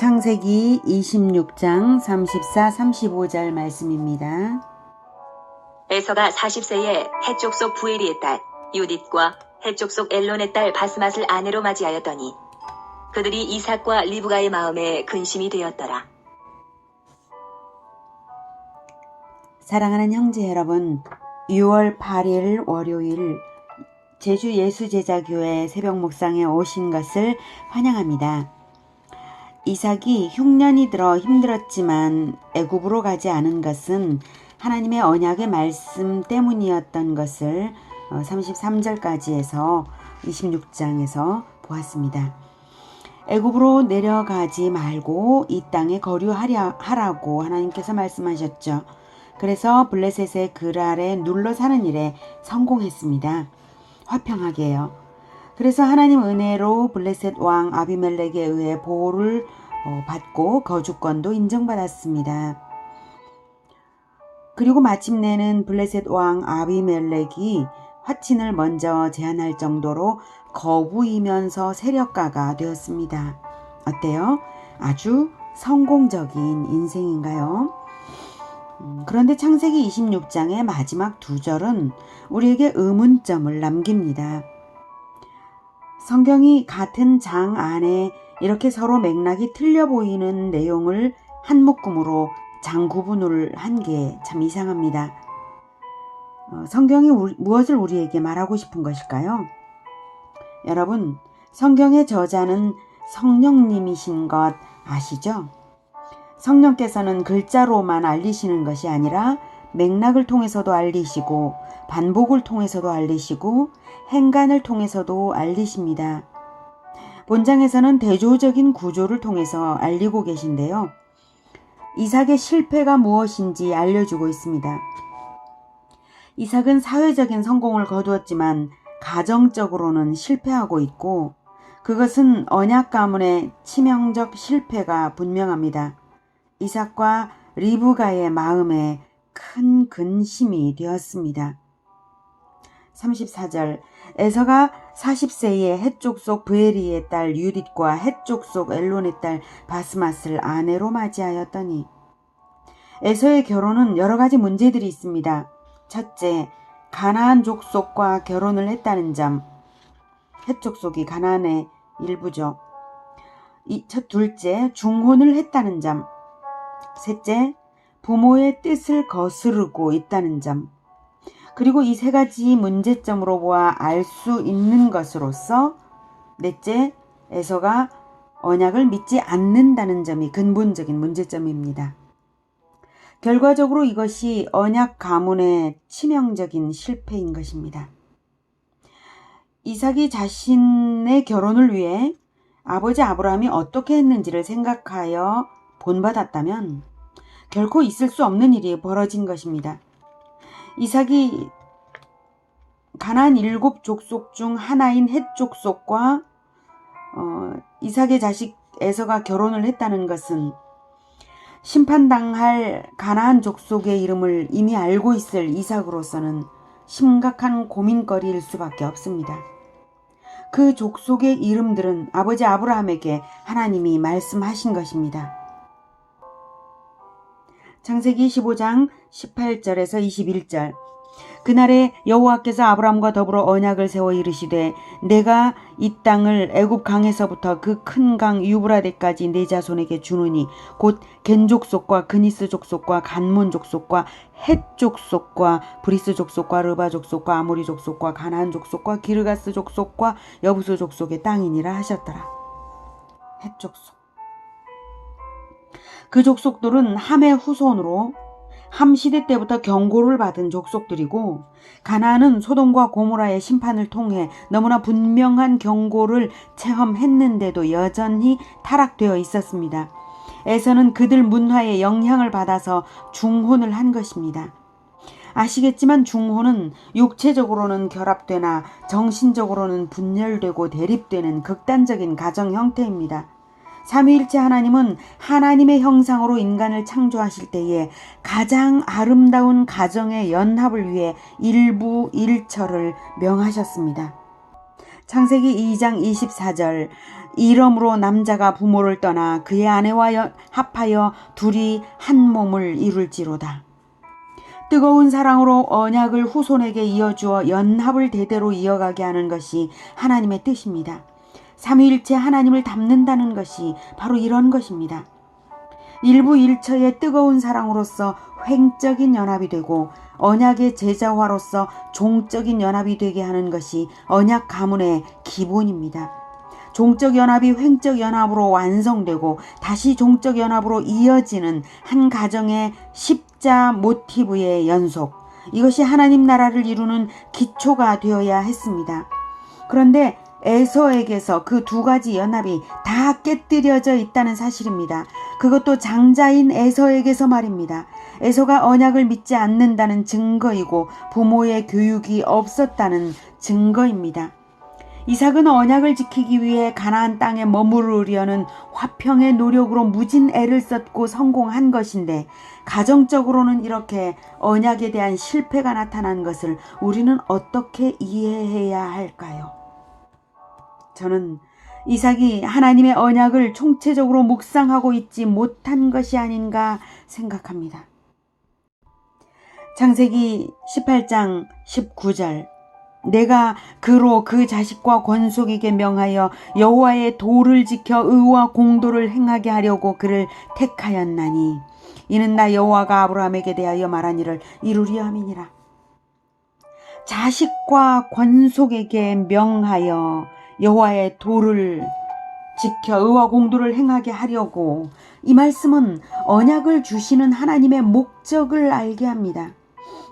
창세기 26장 34, 35절 말씀입니다. 에서가 40세에 헷 족 부에리의 딸 유딧과 헷 족 엘론의 딸 바스맛을 아내로 맞이하였더니 그들이 이삭과 리브가의 마음에 근심이 되었더라. 사랑하는 형제 여러분, 6월 8일 월요일 제주 예수제자교회 새벽 묵상에 오신 것을 환영합니다. 이삭이 흉년이 들어 힘들었지만 애굽으로 가지 않은 것은 하나님의 언약의 말씀 때문이었던 것을 33절까지 해서 26장에서 보았습니다. 애굽으로 내려가지 말고 이 땅에 거류하라고 하나님께서 말씀하셨죠. 그래서 블레셋의 글 아래 눌러 사는 일에 성공했습니다. 화평하게요. 그래서 하나님 은혜로 블레셋 왕 아비멜렉에 의해 보호를 받고 거주권도 인정받았습니다. 그리고 마침내는 블레셋 왕 아비멜렉이 화친을 먼저 제안할 정도로 거부이면서 세력가가 되었습니다. 어때요? 아주 성공적인 인생인가요? 그런데 창세기 26장의 마지막 두 절은 우리에게 의문점을 남깁니다. 성경이 같은 장 안에 이렇게 서로 맥락이 틀려 보이는 내용을 한 묶음으로 장 구분을 한 게 참 이상합니다. 성경이 무엇을 우리에게 말하고 싶은 것일까요? 여러분, 성경의 저자는 성령님이신 것 아시죠? 성령께서는 글자로만 알리시는 것이 아니라 맥락을 통해서도 알리시고 반복을 통해서도 알리시고 행간을 통해서도 알리십니다. 본장에서는 대조적인 구조를 통해서 알리고 계신데요. 이삭의 실패가 무엇인지 알려주고 있습니다. 이삭은 사회적인 성공을 거두었지만 가정적으로는 실패하고 있고 그것은 언약 가문의 치명적 실패가 분명합니다. 이삭과 리브가의 마음에 큰 근심이 되었습니다. 34절 에서가 40세에 헷 족 부에리의 딸 유딧과 헷 족 엘론의 딸 바스맛을 아내로 맞이하였더니 에서의 결혼은 여러 가지 문제들이 있습니다. 첫째, 가나안 족속과 결혼을 했다는 점. 헷 족속이 가나안의 일부죠. 둘째, 중혼을 했다는 점. 셋째, 부모의 뜻을 거스르고 있다는 점. 그리고 이 세 가지 문제점으로 보아 알 수 있는 것으로서 넷째, 에서가 언약을 믿지 않는다는 점이 근본적인 문제점입니다. 결과적으로 이것이 언약 가문의 치명적인 실패인 것입니다. 이삭이 자신의 결혼을 위해 아버지 아브라함이 어떻게 했는지를 생각하여 본받았다면 결코 있을 수 없는 일이 벌어진 것입니다. 이삭이 가나안 7족속 중 하나인 헷 족속과 이삭의 자식 에서가 결혼을 했다는 것은 심판당할 가나안 족속의 이름을 이미 알고 있을 이삭으로서는 심각한 고민거리일 수밖에 없습니다. 그 족속의 이름들은 아버지 아브라함에게 하나님이 말씀하신 것입니다. 창세기 15장 18절에서 21절 그날에 여호와께서 아브라함과 더불어 언약을 세워 이르시되 내가 이 땅을 애굽 강에서부터 그 큰 강 유브라데까지 내 자손에게 주노니 곧 겐 족속과 그니스 족속과 간몬 족속과 헷 족속과 브리스 족속과 르바 족속과 아모리 족속과 가나안 족속과 기르가스 족속과 여부스 족속의 땅이니라 하셨더라. 헷 족속. 그 족속들은 함의 후손으로 함 시대 때부터 경고를 받은 족속들이고 가나안은 소돔과 고모라의 심판을 통해 너무나 분명한 경고를 체험했는데도 여전히 타락되어 있었습니다. 에서는 그들 문화에 영향을 받아서 중혼을 한 것입니다. 아시겠지만 중혼은 육체적으로는 결합되나 정신적으로는 분열되고 대립되는 극단적인 가정 형태입니다. 삼위일체 하나님은 하나님의 형상으로 인간을 창조하실 때에 가장 아름다운 가정의 연합을 위해 일부 일처를 명하셨습니다. 창세기 2장 24절 이러므로 남자가 부모를 떠나 그의 아내와 합하여 둘이 한 몸을 이룰지로다. 뜨거운 사랑으로 언약을 후손에게 이어주어 연합을 대대로 이어가게 하는 것이 하나님의 뜻입니다. 삼위일체 하나님을 닮는다는 것이 바로 이런 것입니다. 일부 일처의 뜨거운 사랑으로서 횡적인 연합이 되고 언약의 제자화로서 종적인 연합이 되게 하는 것이 언약 가문의 기본입니다. 종적 연합이 횡적 연합으로 완성되고 다시 종적 연합으로 이어지는 한 가정의 십자 모티브의 연속, 이것이 하나님 나라를 이루는 기초가 되어야 했습니다. 그런데 에서에게서 그 두 가지 연합이 다 깨뜨려져 있다는 사실입니다. 그것도 장자인 에서에게서 말입니다. 에서가 언약을 믿지 않는다는 증거이고 부모의 교육이 없었다는 증거입니다. 이삭은 언약을 지키기 위해 가나안 땅에 머무르려는 화평의 노력으로 무진 애를 썼고 성공한 것인데 가정적으로는 이렇게 언약에 대한 실패가 나타난 것을 우리는 어떻게 이해해야 할까요? 저는 이삭이 하나님의 언약을 총체적으로 묵상하고 있지 못한 것이 아닌가 생각합니다. 창세기 18장 19절, 내가 그로 그 자식과 권속에게 명하여 여호와의 도를 지켜 의와 공도를 행하게 하려고 그를 택하였나니 이는 나 여호와가 아브라함에게 대하여 말한 일을 이루려 함이니라. 자식과 권속에게 명하여 여호와의 도를 지켜 의와 공도를 행하게 하려고, 이 말씀은 언약을 주시는 하나님의 목적을 알게 합니다.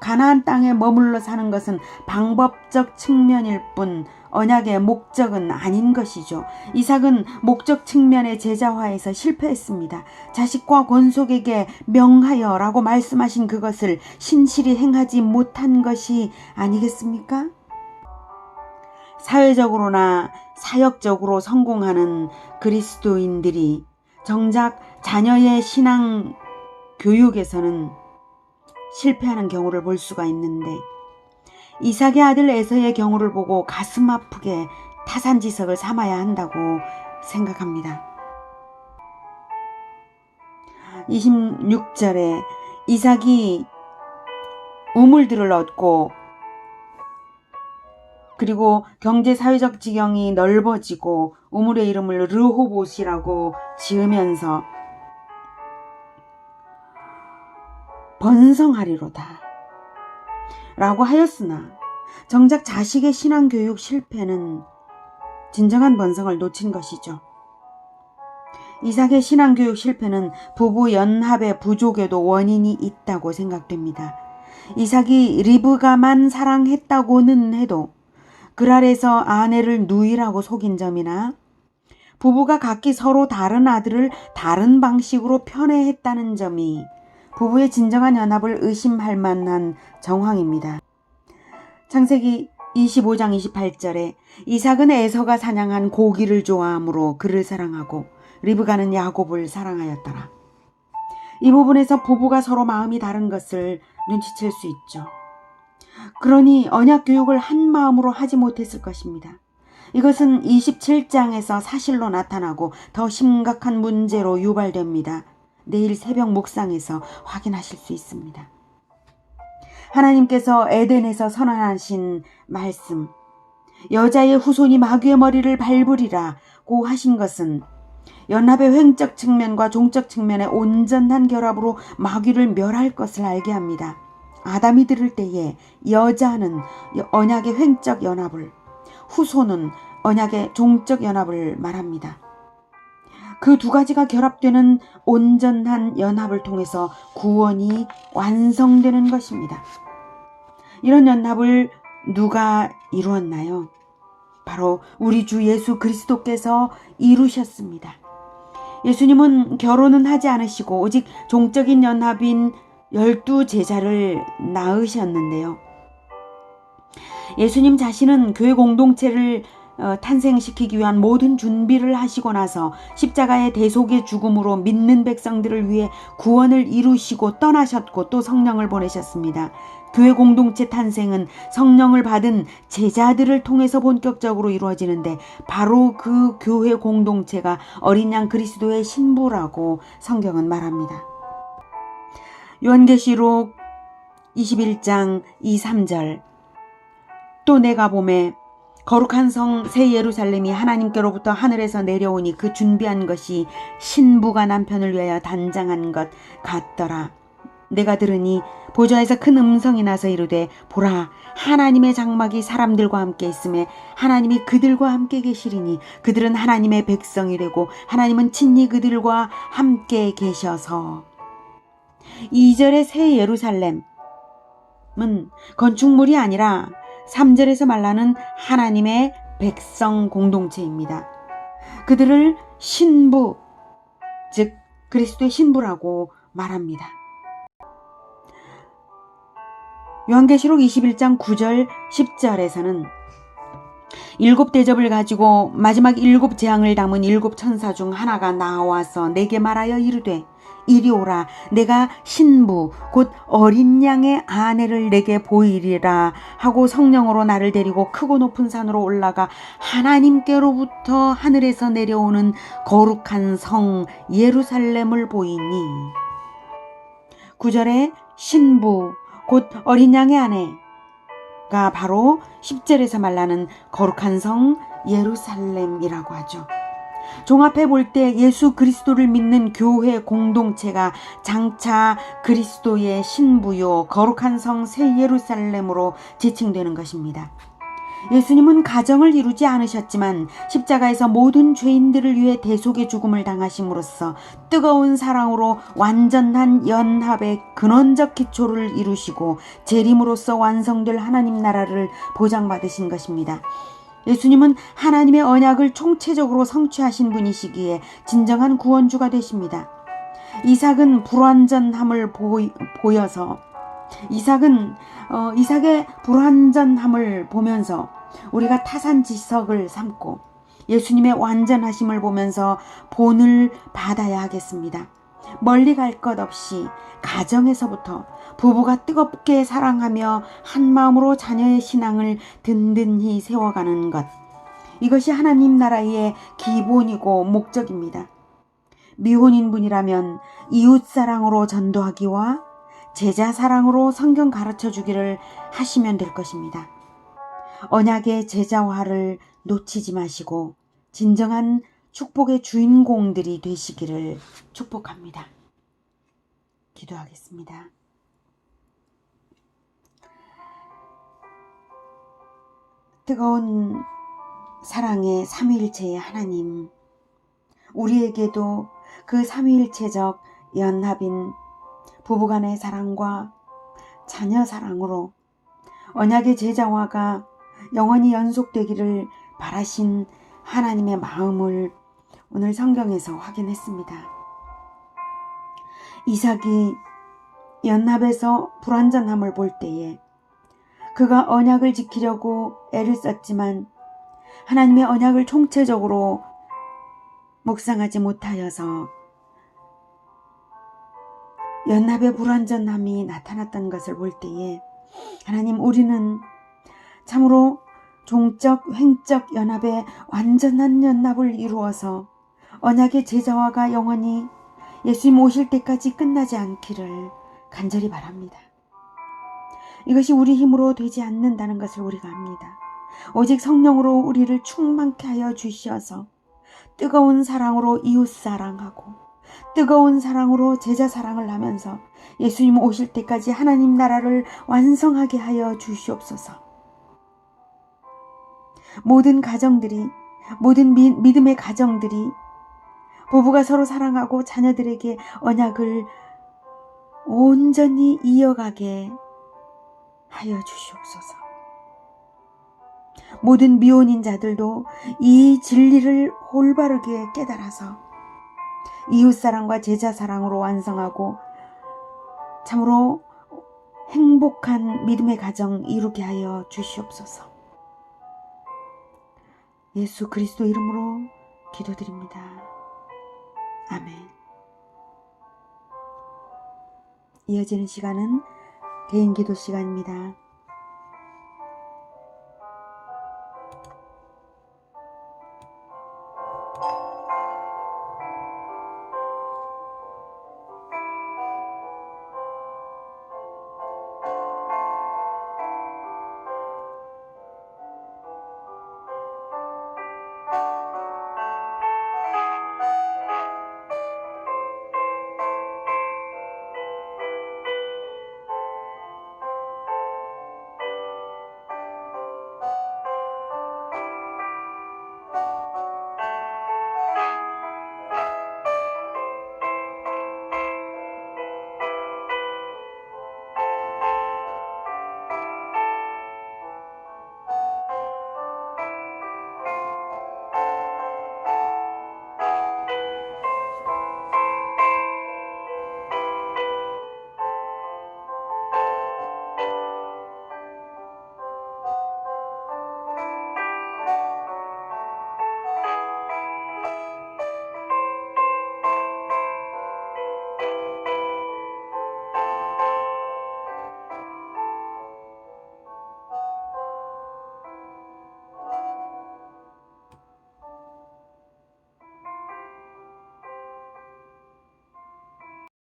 가나안 땅에 머물러 사는 것은 방법적 측면일 뿐 언약의 목적은 아닌 것이죠. 이삭은 목적 측면의 제자화에서 실패했습니다. 자식과 권속에게 명하여라고 말씀하신 그것을 신실히 행하지 못한 것이 아니겠습니까? 사회적으로나 사역적으로 성공하는 그리스도인들이 정작 자녀의 신앙 교육에서는 실패하는 경우를 볼 수가 있는데, 이삭의 아들 에서의 경우를 보고 가슴 아프게 타산지석을 삼아야 한다고 생각합니다. 26절에 이삭이 우물들을 얻고 그리고 경제사회적 지경이 넓어지고 우물의 이름을 르호봇이라고 지으면서 번성하리로다 라고 하였으나 정작 자식의 신앙교육 실패는 진정한 번성을 놓친 것이죠. 이삭의 신앙교육 실패는 부부 연합의 부족에도 원인이 있다고 생각됩니다. 이삭이 리브가만 사랑했다고는 해도 그랄에서 아내를 누이라고 속인 점이나 부부가 각기 서로 다른 아들을 다른 방식으로 편애했다는 점이 부부의 진정한 연합을 의심할 만한 정황입니다. 창세기 25장 28절에 이삭은 에서가 사냥한 고기를 좋아하므로 그를 사랑하고 리브가는 야곱을 사랑하였더라. 이 부분에서 부부가 서로 마음이 다른 것을 눈치챌 수 있죠. 그러니 언약 교육을 한 마음으로 하지 못했을 것입니다. 이것은 27장에서 사실로 나타나고 더 심각한 문제로 유발됩니다. 내일 새벽 묵상에서 확인하실 수 있습니다. 하나님께서 에덴에서 선언하신 말씀, 여자의 후손이 마귀의 머리를 밟으리라고 하신 것은 연합의 횡적 측면과 종적 측면의 온전한 결합으로 마귀를 멸할 것을 알게 합니다. 아담이 들을 때에 여자는 언약의 횡적 연합을, 후손은 언약의 종적 연합을 말합니다. 그 두 가지가 결합되는 온전한 연합을 통해서 구원이 완성되는 것입니다. 이런 연합을 누가 이루었나요? 바로 우리 주 예수 그리스도께서 이루셨습니다. 예수님은 결혼은 하지 않으시고 오직 종적인 연합인 12제자를 낳으셨는데요. 예수님 자신은 교회 공동체를 탄생시키기 위한 모든 준비를 하시고 나서 십자가의 대속의 죽음으로 믿는 백성들을 위해 구원을 이루시고 떠나셨고 또 성령을 보내셨습니다. 교회 공동체 탄생은 성령을 받은 제자들을 통해서 본격적으로 이루어지는데 바로 그 교회 공동체가 어린 양 그리스도의 신부라고 성경은 말합니다. 요한계시록 21장 2, 3절 또 내가 보매 거룩한 성 새 예루살렘이 하나님께로부터 하늘에서 내려오니 그 준비한 것이 신부가 남편을 위하여 단장한 것 같더라. 내가 들으니 보좌에서 큰 음성이 나서 이르되 보라 하나님의 장막이 사람들과 함께 있음에 하나님이 그들과 함께 계시리니 그들은 하나님의 백성이 되고 하나님은 친히 그들과 함께 계셔서 2절의 새 예루살렘은 건축물이 아니라 3절에서 말하는 하나님의 백성 공동체입니다. 그들을 신부, 즉 그리스도의 신부라고 말합니다. 요한계시록 21장 9절 10절에서는 7 대접을 가지고 마지막 7 재앙을 담은 7 천사 중 하나가 나와서 내게 말하여 이르되 이리 오라 내가 신부 곧 어린 양의 아내를 내게 보이리라 하고 성령으로 나를 데리고 크고 높은 산으로 올라가 하나님께로부터 하늘에서 내려오는 거룩한 성 예루살렘을 보이니 9절에 신부 곧 어린 양의 아내가 바로 10절에서 말하는 거룩한 성 예루살렘이라고 하죠. 종합해 볼 때 예수 그리스도를 믿는 교회 공동체가 장차 그리스도의 신부요 거룩한 성 새 예루살렘으로 지칭되는 것입니다. 예수님은 가정을 이루지 않으셨지만 십자가에서 모든 죄인들을 위해 대속의 죽음을 당하심으로써 뜨거운 사랑으로 완전한 연합의 근원적 기초를 이루시고 재림으로써 완성될 하나님 나라를 보장받으신 것입니다. 예수님은 하나님의 언약을 총체적으로 성취하신 분이시기에 진정한 구원주가 되십니다. 이삭은 불완전함을 보여서 이삭의 불완전함을 보면서 우리가 타산지석을 삼고 예수님의 완전하심을 보면서 본을 받아야 하겠습니다. 멀리 갈 것 없이 가정에서부터 부부가 뜨겁게 사랑하며 한마음으로 자녀의 신앙을 든든히 세워가는 것. 이것이 하나님 나라의 기본이고 목적입니다. 미혼인 분이라면 이웃사랑으로 전도하기와 제자사랑으로 성경 가르쳐주기를 하시면 될 것입니다. 언약의 제자화를 놓치지 마시고 진정한 축복의 주인공들이 되시기를 축복합니다. 기도하겠습니다. 뜨거운 사랑의 삼위일체의 하나님, 우리에게도 그 삼위일체적 연합인 부부간의 사랑과 자녀 사랑으로 언약의 제자화가 영원히 연속되기를 바라신 하나님의 마음을 오늘 성경에서 확인했습니다. 이삭이 연합에서 불완전함을 볼 때에 그가 언약을 지키려고 애를 썼지만 하나님의 언약을 총체적으로 묵상하지 못하여서 연합의 불완전함이 나타났던 것을 볼 때에 하나님 우리는 참으로 종적 횡적 연합의 완전한 연합을 이루어서 언약의 제자화가 영원히 예수님 오실 때까지 끝나지 않기를 간절히 바랍니다. 이것이 우리 힘으로 되지 않는다는 것을 우리가 압니다. 오직 성령으로 우리를 충만케 하여 주셔서 뜨거운 사랑으로 이웃사랑하고 뜨거운 사랑으로 제자사랑을 하면서 예수님 오실 때까지 하나님 나라를 완성하게 하여 주시옵소서. 모든 가정들이, 모든 믿음의 가정들이 부부가 서로 사랑하고 자녀들에게 언약을 온전히 이어가게 하여 주시옵소서. 모든 미혼인 자들도 이 진리를 올바르게 깨달아서 이웃사랑과 제자사랑으로 완성하고 참으로 행복한 믿음의 가정 이루게 하여 주시옵소서. 예수 그리스도 이름으로 기도드립니다. 아멘. 이어지는 시간은 개인 기도 시간입니다.